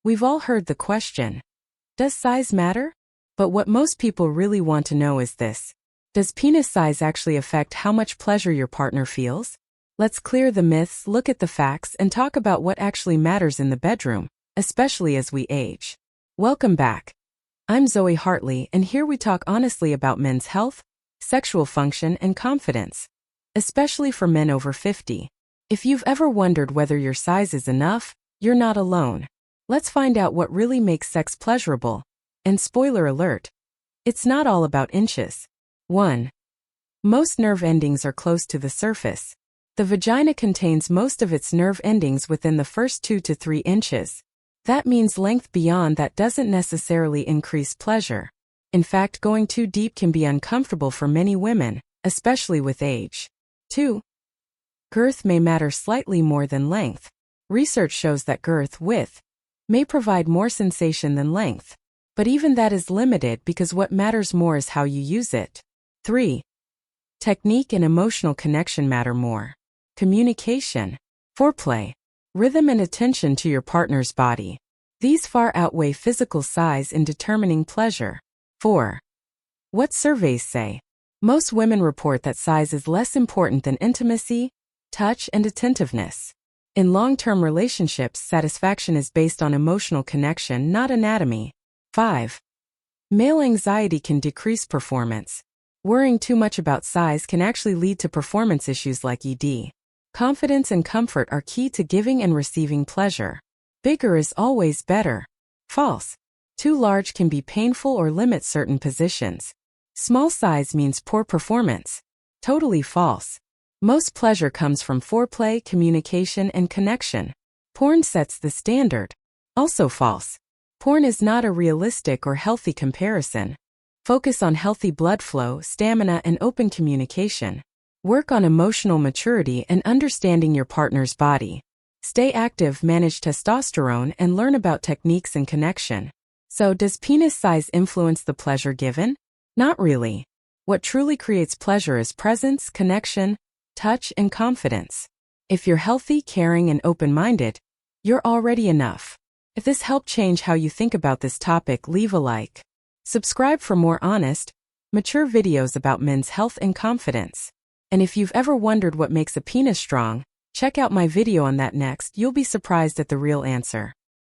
We've all heard the question, does size matter? But what most people really want to know is this. Does penis size actually affect how much pleasure your partner feels? Let's clear the myths, look at the facts, and talk about what actually matters in the bedroom, especially as we age. Welcome back. I'm Zoe Hartley, and here we talk honestly about men's health, sexual function, and confidence, especially for men over 50. If you've ever wondered whether your size is enough, you're not alone. Let's find out what really makes sex pleasurable. And spoiler alert, it's not all about inches. 1. Most nerve endings are close to the surface. The vagina contains most of its nerve endings within the first 2 to 3 inches. That means length beyond that doesn't necessarily increase pleasure. In fact, going too deep can be uncomfortable for many women, especially with age. 2. Girth may matter slightly more than length. Research shows that girth, width, may provide more sensation than length. But even that is limited because what matters more is how you use it. 3. Technique and emotional connection matter more. Communication, foreplay, rhythm, and attention to your partner's body. These far outweigh physical size in determining pleasure. 4. What surveys say? Most women report that size is less important than intimacy, touch, and attentiveness. In long-term relationships, satisfaction is based on emotional connection, not anatomy. 5. Male anxiety can decrease performance. Worrying too much about size can actually lead to performance issues like ED. Confidence and comfort are key to giving and receiving pleasure. Bigger is always better. False. Too large can be painful or limit certain positions. Small size means poor performance. Totally false. Most pleasure comes from foreplay, communication, and connection. Porn sets the standard. Also false. Porn is not a realistic or healthy comparison. Focus on healthy blood flow, stamina, and open communication. Work on emotional maturity and understanding your partner's body. Stay active, manage testosterone, and learn about techniques and connection. So, does penis size influence the pleasure given? Not really. What truly creates pleasure is presence, connection, touch, and confidence. If you're healthy, caring, and open-minded, you're already enough. If this helped change how you think about this topic, leave a like. Subscribe for more honest, mature videos about men's health and confidence. And if you've ever wondered what makes a penis strong, check out my video on that next. You'll be surprised at the real answer.